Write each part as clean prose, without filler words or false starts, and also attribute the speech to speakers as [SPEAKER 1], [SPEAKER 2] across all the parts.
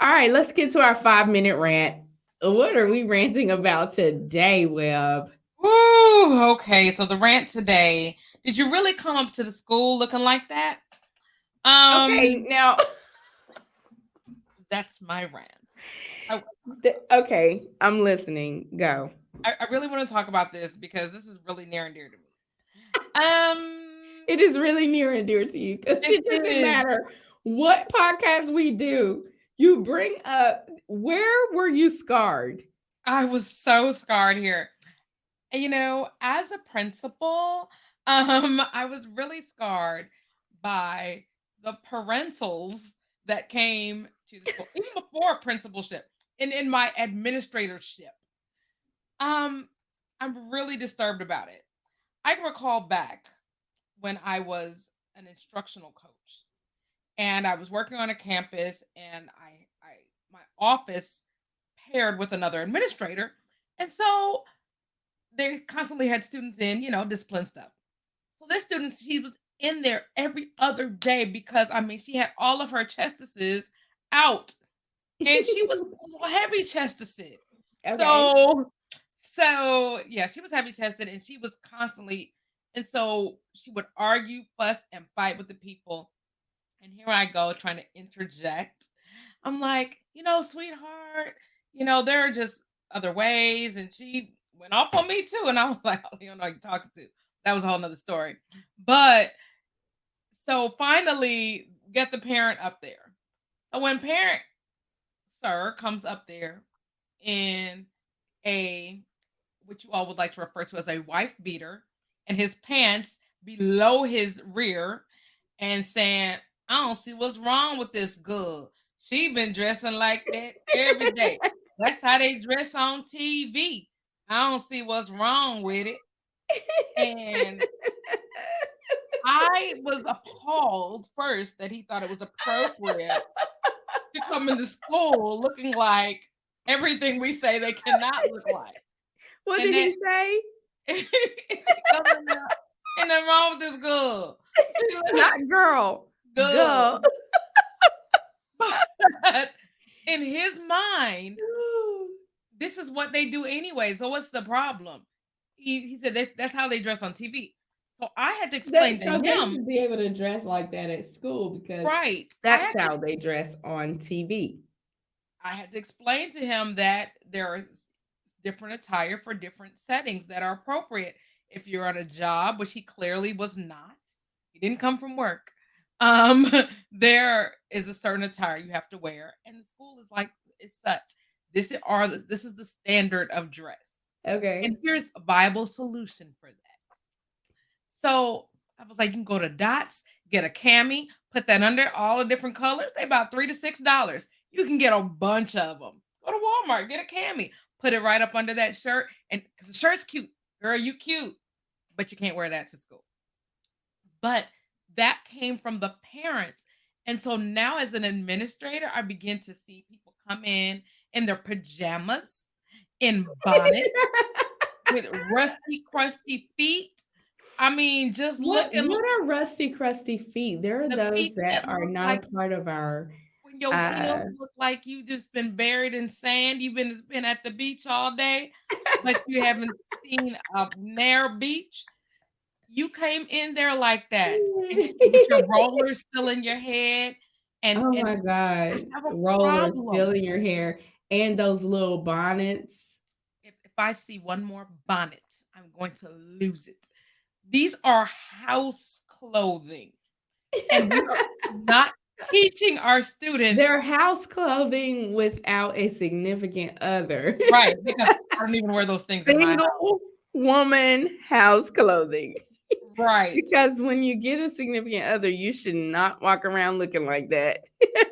[SPEAKER 1] All right, let's get to our 5-minute rant. What are we ranting about today, Webb?
[SPEAKER 2] Ooh, okay. So the rant today. Did you really come up to the school looking like that?
[SPEAKER 1] Okay,
[SPEAKER 2] Um,
[SPEAKER 1] now,
[SPEAKER 2] that's my rant. I,
[SPEAKER 1] okay, I'm listening. Go.
[SPEAKER 2] I really want to talk about this because this is really near and dear to me.
[SPEAKER 1] It is really near and dear to you because
[SPEAKER 2] It
[SPEAKER 1] it doesn't
[SPEAKER 2] is.
[SPEAKER 1] matter what podcast we do. You bring up where were you scarred?
[SPEAKER 2] I was so scarred here. And, as a principal, I was really scarred by the parentals that came to the school, even before principalship, in my administratorship. Um, I'm really disturbed about it. I can recall back when I was an instructional coach and I was working on a campus and I my office paired with another administrator. And so they constantly had students in, discipline stuff. So this student, she was in there every other day because she had all of her chestises out and she was heavy chested.
[SPEAKER 1] Okay.
[SPEAKER 2] So yeah, she was heavy chested and she was constantly, and so she would argue, fuss, and fight with the people. And here I go trying to interject. I'm like, sweetheart, there are just other ways. And she went off on me too. And I was like, oh, you don't know who you're talking to. That was a whole nother story. But so finally get the parent up there. So when parent sir comes up there in a, what you all would like to refer to as a wife beater, and his pants below his rear, and saying, I don't see what's wrong with this girl. She been dressing like that every day. That's how they dress on TV. I don't see what's wrong with it. And I was appalled first that he thought it was appropriate to come into school looking like everything we say they cannot look like.
[SPEAKER 1] What
[SPEAKER 2] And
[SPEAKER 1] did
[SPEAKER 2] then
[SPEAKER 1] he say?
[SPEAKER 2] coming up, and then wrong with this girl. She
[SPEAKER 1] Not
[SPEAKER 2] look
[SPEAKER 1] girl.
[SPEAKER 2] good.
[SPEAKER 1] Girl.
[SPEAKER 2] But in his mind, this is what they do anyway. So what's the problem? He said that's how they dress on TV. So I had to explain to
[SPEAKER 1] So they
[SPEAKER 2] him,
[SPEAKER 1] should be able to dress like that at school because
[SPEAKER 2] right.
[SPEAKER 1] that's how they dress on TV.
[SPEAKER 2] I had to explain to him that there is different attire for different settings that are appropriate. If you're on a job, which he clearly was not, he didn't come from work. Um, there is a certain attire you have to wear, and the school is like is such. This is the standard of dress. And
[SPEAKER 1] Okay.
[SPEAKER 2] here's a viable solution for that. So I was like, you can go to Dots, get a cami, put that under all the different colors. They about $3 to $6. You can get a bunch of them. Go to Walmart, get a cami, put it right up under that shirt, and the shirt's cute, girl, you cute, but you can't wear that to school. But that came from the parents. And so now, as an administrator, I begin to see people come in their pajamas, in bonnets, with rusty, crusty feet. Just looking
[SPEAKER 1] What are rusty, crusty feet? There are
[SPEAKER 2] the
[SPEAKER 1] those
[SPEAKER 2] feet
[SPEAKER 1] that
[SPEAKER 2] that
[SPEAKER 1] are
[SPEAKER 2] look
[SPEAKER 1] not
[SPEAKER 2] like
[SPEAKER 1] a part of our
[SPEAKER 2] when your
[SPEAKER 1] uh
[SPEAKER 2] heels look like you just been buried in sand. You've been at the beach all day, but you haven't seen a Nair beach. You came in there like that, and with your rollers still in your head,
[SPEAKER 1] Oh
[SPEAKER 2] and
[SPEAKER 1] my
[SPEAKER 2] I
[SPEAKER 1] god.
[SPEAKER 2] have a
[SPEAKER 1] Rollers still
[SPEAKER 2] problem.
[SPEAKER 1] in your hair and those little bonnets.
[SPEAKER 2] If I see one more bonnet, I'm going to lose it. These are house clothing, and we are not teaching our students.
[SPEAKER 1] They're house clothing without a significant other.
[SPEAKER 2] Right, because I don't even wear those things in my house.
[SPEAKER 1] Single woman house clothing.
[SPEAKER 2] Right.
[SPEAKER 1] Because when you get a significant other, you should not walk around looking like that.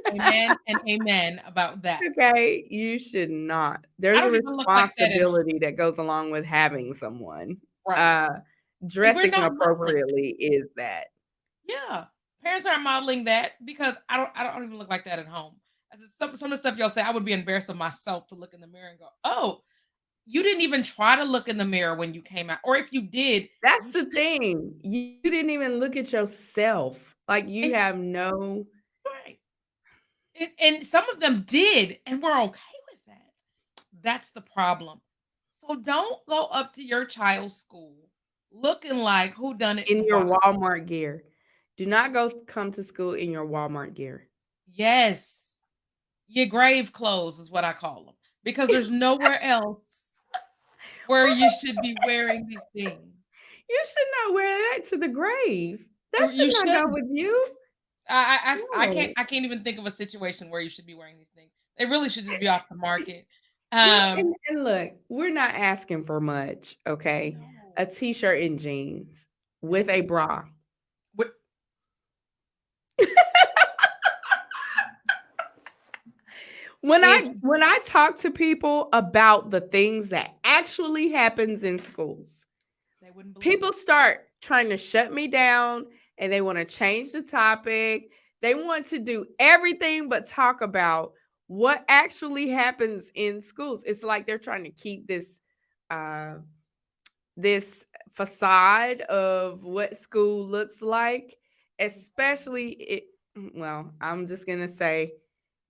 [SPEAKER 2] Amen and amen about that.
[SPEAKER 1] Okay? You should not.
[SPEAKER 2] I
[SPEAKER 1] There's a
[SPEAKER 2] don't even look like that at home.
[SPEAKER 1] responsibility that goes along with having someone.
[SPEAKER 2] Right.
[SPEAKER 1] Uh,
[SPEAKER 2] And we're
[SPEAKER 1] Dressing
[SPEAKER 2] not modeling.
[SPEAKER 1] appropriately is that.
[SPEAKER 2] Yeah. Parents aren't modeling that because I don't even look like that at home. As some of the stuff y'all say, I would be embarrassed of myself to look in the mirror and go, "Oh, you didn't even try to look in the mirror when you came out. Or if you did,
[SPEAKER 1] That's
[SPEAKER 2] you
[SPEAKER 1] the
[SPEAKER 2] should."
[SPEAKER 1] thing. You didn't even look at yourself. Like, you
[SPEAKER 2] And
[SPEAKER 1] have no
[SPEAKER 2] right. And some of them did, and we're okay with that. That's the problem. So don't go up to your child's school looking like who done it
[SPEAKER 1] In
[SPEAKER 2] and
[SPEAKER 1] your
[SPEAKER 2] why.
[SPEAKER 1] Walmart gear. Do not come to school in your Walmart gear.
[SPEAKER 2] Yes, your grave clothes is what I call them because there's nowhere else where you should be wearing these things.
[SPEAKER 1] You should not wear that to the grave. That
[SPEAKER 2] You
[SPEAKER 1] should not go
[SPEAKER 2] shouldn't.
[SPEAKER 1] with you.
[SPEAKER 2] I can't
[SPEAKER 1] No.
[SPEAKER 2] I can't even think of a situation where you should be wearing these things. They really should just be off the market.
[SPEAKER 1] Well,
[SPEAKER 2] Um,
[SPEAKER 1] and look, we're not asking for much, okay?
[SPEAKER 2] no,
[SPEAKER 1] A t-shirt and jeans with
[SPEAKER 2] that's
[SPEAKER 1] a
[SPEAKER 2] it.
[SPEAKER 1] bra.
[SPEAKER 2] What if
[SPEAKER 1] When I talk to people about the things that actually happens in schools,
[SPEAKER 2] they wouldn't believe
[SPEAKER 1] people
[SPEAKER 2] it.
[SPEAKER 1] start trying to shut me down and they want to change the topic. They want to do everything but talk about what actually happens in schools. It's like they're trying to keep uh this facade of what school looks like, especially it well, I'm just going to say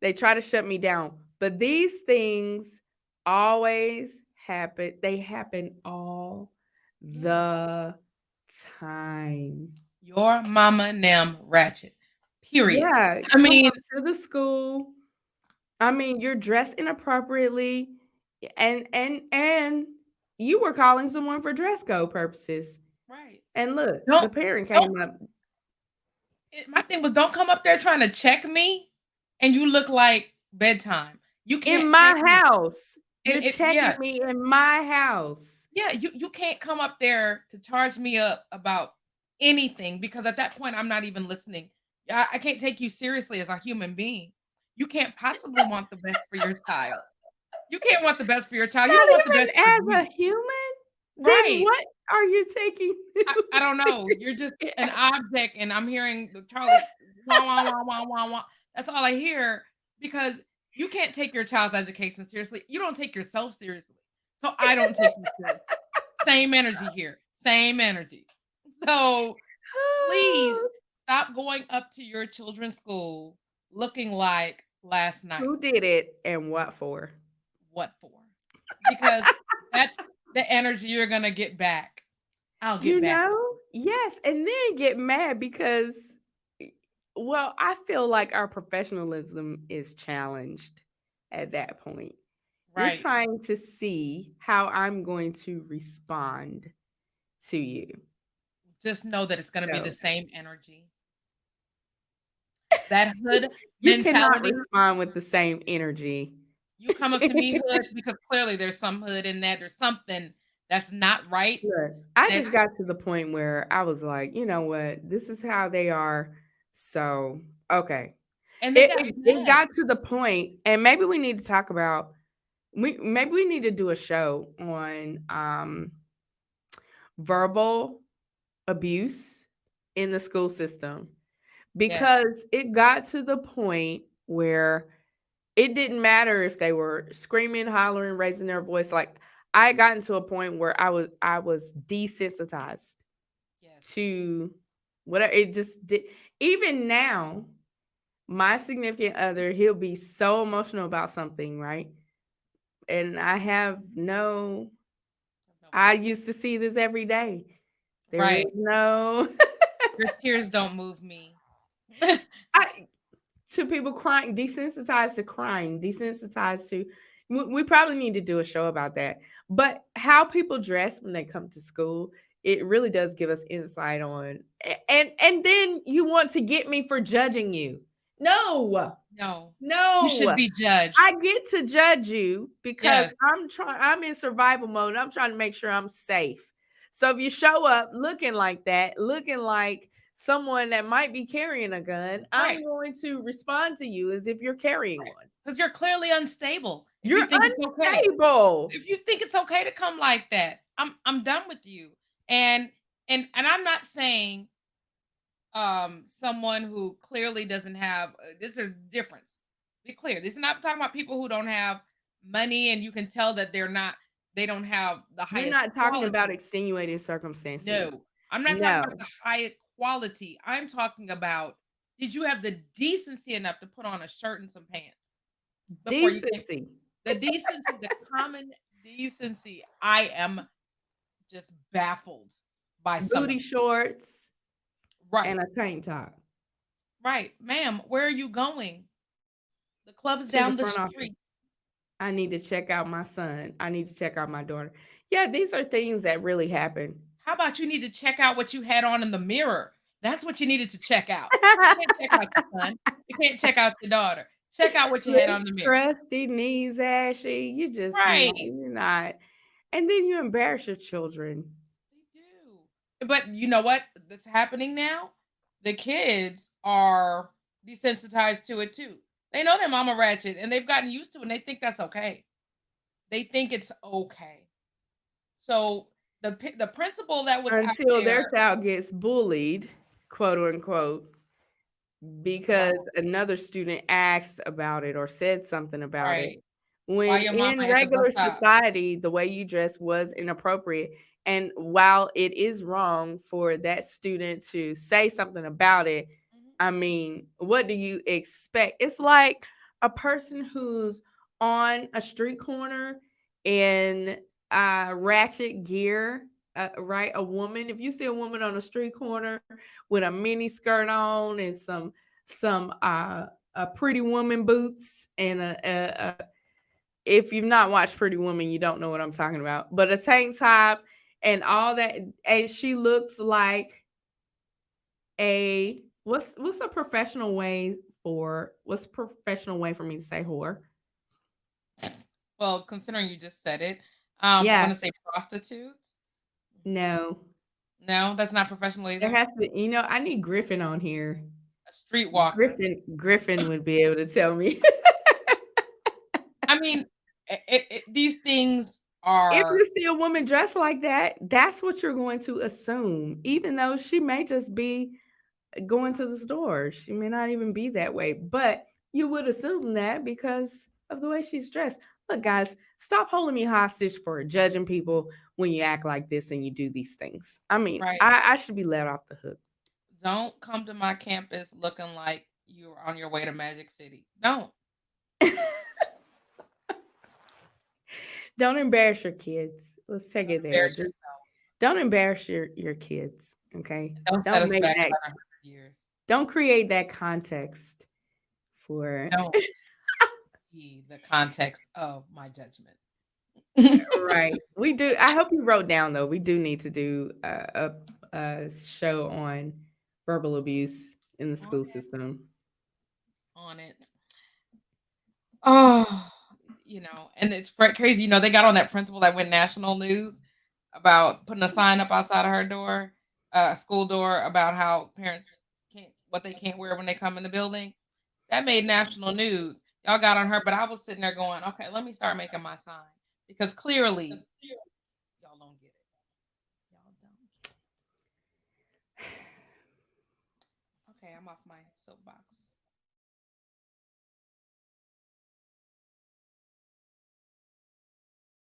[SPEAKER 1] they try to shut me down, but these things always happen. They happen all
[SPEAKER 2] Yes.
[SPEAKER 1] the time.
[SPEAKER 2] Your mama nam ratchet. Period.
[SPEAKER 1] Yeah,
[SPEAKER 2] I
[SPEAKER 1] come
[SPEAKER 2] mean,
[SPEAKER 1] up to the school. I mean, you're dressed inappropriately and you were calling someone for dress code purposes.
[SPEAKER 2] right.
[SPEAKER 1] And look, the
[SPEAKER 2] Don't
[SPEAKER 1] parent
[SPEAKER 2] don't
[SPEAKER 1] came up
[SPEAKER 2] my thing was don't come up there trying to check me and you look like bedtime. You
[SPEAKER 1] in
[SPEAKER 2] can't check
[SPEAKER 1] my
[SPEAKER 2] me.
[SPEAKER 1] house. You're
[SPEAKER 2] It
[SPEAKER 1] checking
[SPEAKER 2] yeah.
[SPEAKER 1] me in my house.
[SPEAKER 2] Yeah, you can't come up there to charge me up about anything because at that point I'm not even listening. I can't take you seriously as a human being. You can't possibly want the best for your child. You can't want the best for your child. You don't want the
[SPEAKER 1] Not
[SPEAKER 2] best
[SPEAKER 1] even
[SPEAKER 2] for
[SPEAKER 1] as
[SPEAKER 2] you.
[SPEAKER 1] a human? Then
[SPEAKER 2] Right.
[SPEAKER 1] what are you taking
[SPEAKER 2] I don't know. You're just an object, and I'm hearing the Charlie wah wah wah wah wah wah. That's all I hear because you can't take your child's education seriously. You don't take yourself seriously. So I don't take you seriously. Same energy here. Same energy. So please stop going up to your children's school looking like last night.
[SPEAKER 1] Who did it and what for?
[SPEAKER 2] What for? Because that's the energy you're gonna get back. I'll get
[SPEAKER 1] You
[SPEAKER 2] back.
[SPEAKER 1] know? Yes, and then get mad because well, I feel like our professionalism is challenged at that point. You're
[SPEAKER 2] Right.
[SPEAKER 1] trying to see how I'm going to respond to you.
[SPEAKER 2] Just know that it's gonna be the
[SPEAKER 1] So,
[SPEAKER 2] same energy. That hood
[SPEAKER 1] you cannot
[SPEAKER 2] mentality,
[SPEAKER 1] respond with the same energy.
[SPEAKER 2] you come up to me hood because clearly there's some hood in that, there's something that's not right
[SPEAKER 1] Look, I
[SPEAKER 2] that
[SPEAKER 1] just got to the point where I was like, you know what? This is how they are. So, okay.
[SPEAKER 2] and they got
[SPEAKER 1] It
[SPEAKER 2] mad.
[SPEAKER 1] got to the point, and maybe we need to talk about maybe we need to do a show on verbal abuse in the school system
[SPEAKER 2] Yes,
[SPEAKER 1] because it got to the point where it didn't matter if they were screaming, hollering, raising their voice. Like I had gotten to a point where I was desensitized
[SPEAKER 2] yes.
[SPEAKER 1] to whatever it just did. Even now, my significant other, he'll be so emotional about something, right? And I have no,
[SPEAKER 2] No
[SPEAKER 1] I
[SPEAKER 2] problem.
[SPEAKER 1] used to see this every day. There is
[SPEAKER 2] Right.
[SPEAKER 1] no,
[SPEAKER 2] Your tears don't move me.
[SPEAKER 1] I, to people crying, desensitized to crying, desensitized to, we probably need to do a show about that. But how people dress when they come to school, it really does give us insight on, and then you want to get me for judging you. No,
[SPEAKER 2] No. You should
[SPEAKER 1] no.
[SPEAKER 2] be judged.
[SPEAKER 1] I get to judge you because
[SPEAKER 2] Yes,
[SPEAKER 1] I'm in survival mode. I'm trying to make sure I'm safe. So if you show up looking like that, looking like someone that might be carrying a gun, I'm
[SPEAKER 2] right.
[SPEAKER 1] going to respond to you as if you're carrying
[SPEAKER 2] Right.
[SPEAKER 1] one.
[SPEAKER 2] Because 'Cause you're clearly unstable if you
[SPEAKER 1] You're
[SPEAKER 2] think it's okay.
[SPEAKER 1] unstable.
[SPEAKER 2] If you think it's okay to come like that, I'm done with you. And and I'm not saying someone who clearly doesn't have this is a difference. Be clear. This is not talking about people who don't have money and you can tell that they don't have the
[SPEAKER 1] We're
[SPEAKER 2] highest
[SPEAKER 1] not talking about
[SPEAKER 2] quality.
[SPEAKER 1] extenuating circumstances.
[SPEAKER 2] No. I'm not talking
[SPEAKER 1] No.
[SPEAKER 2] about the highest quality. I'm talking about Did you have the decency enough to put on a shirt and some pants before you came?
[SPEAKER 1] Decency,
[SPEAKER 2] The decency, the common decency. I am just baffled by some of
[SPEAKER 1] booty
[SPEAKER 2] it.
[SPEAKER 1] shorts, and
[SPEAKER 2] Right.
[SPEAKER 1] a tank top
[SPEAKER 2] Right. Ma'am, where are you going? The club's
[SPEAKER 1] to the
[SPEAKER 2] down the
[SPEAKER 1] front office.
[SPEAKER 2] street.
[SPEAKER 1] I need to check out my son. I need to check out my daughter. Yeah, these are things that really happen.
[SPEAKER 2] How about you need to check out what you had on in the mirror? That's what you needed to check out. You can't check out your son. You can't check out your daughter. Check out what you had on
[SPEAKER 1] Lips
[SPEAKER 2] the mirror.
[SPEAKER 1] crusty, knees ashy. You just not,
[SPEAKER 2] Right.
[SPEAKER 1] you're not. And then you embarrass your children.
[SPEAKER 2] They do. But you know what? That's happening now. The kids are desensitized to it too. They know their mama ratchet and they've gotten used to it and they think that's okay. They think it's okay. So the principal that was out
[SPEAKER 1] Until their
[SPEAKER 2] there
[SPEAKER 1] child gets bullied, quote unquote,
[SPEAKER 2] about
[SPEAKER 1] because another student asked about it or said something about it.
[SPEAKER 2] right, why
[SPEAKER 1] When
[SPEAKER 2] your mama
[SPEAKER 1] in
[SPEAKER 2] at the bus
[SPEAKER 1] regular
[SPEAKER 2] stop.
[SPEAKER 1] society, the way you dress was inappropriate. And while it is wrong for that student to say something about it,
[SPEAKER 2] Mhm.
[SPEAKER 1] I mean, what do you expect? It's like a person who's on a street corner in ratchet gear, right? A woman, if you see a woman on a street corner with a mini skirt on and some pretty woman boots and a if you've not watched Pretty Woman, you don't know what I'm talking about. But a tank top and all that, and she looks like a what's a professional way for what's a professional way for me to say whore?
[SPEAKER 2] Well, considering you just said it, I'm
[SPEAKER 1] Yeah,
[SPEAKER 2] gonna say prostitutes.
[SPEAKER 1] no,
[SPEAKER 2] No, that's not professional
[SPEAKER 1] there
[SPEAKER 2] either.
[SPEAKER 1] has to. I need Griffin on here.
[SPEAKER 2] A streetwalker.
[SPEAKER 1] Griffin would be able to tell me.
[SPEAKER 2] I mean, these things
[SPEAKER 1] If
[SPEAKER 2] are
[SPEAKER 1] you see a woman dressed like that, that's what you're going to assume, even though she may just be going to the store. She may not even be that way, but you would assume that because of the way she's dressed. Look, guys, stop holding me hostage for judging people when you act like this and you do these things. I mean,
[SPEAKER 2] right.
[SPEAKER 1] I should be let off the hook.
[SPEAKER 2] Don't come to my campus looking like you're on your way to Magic City. Don't.
[SPEAKER 1] Don't embarrass your kids. Let's take
[SPEAKER 2] Don't
[SPEAKER 1] it there.
[SPEAKER 2] embarrass
[SPEAKER 1] Just
[SPEAKER 2] yourself.
[SPEAKER 1] don't embarrass your kids. Okay.
[SPEAKER 2] And don't set
[SPEAKER 1] Don't
[SPEAKER 2] us
[SPEAKER 1] make
[SPEAKER 2] back
[SPEAKER 1] that.
[SPEAKER 2] 700 years.
[SPEAKER 1] Don't create that context for
[SPEAKER 2] Don't be the context of my judgment.
[SPEAKER 1] right. We do. I hope you wrote down though. We do need to do a show on verbal abuse in the
[SPEAKER 2] On
[SPEAKER 1] school
[SPEAKER 2] it.
[SPEAKER 1] system.
[SPEAKER 2] On it. Oh, and it's crazy. They got on that principal that went national news about putting a sign up outside of her door, school door, about how parents can't what they can't wear when they come in the building. That made national news. Y'all got on her, but I was sitting there going, okay, let me start making my sign because clearly y'all don't get it. Y'all don't get it. Okay, I'm off my soapbox.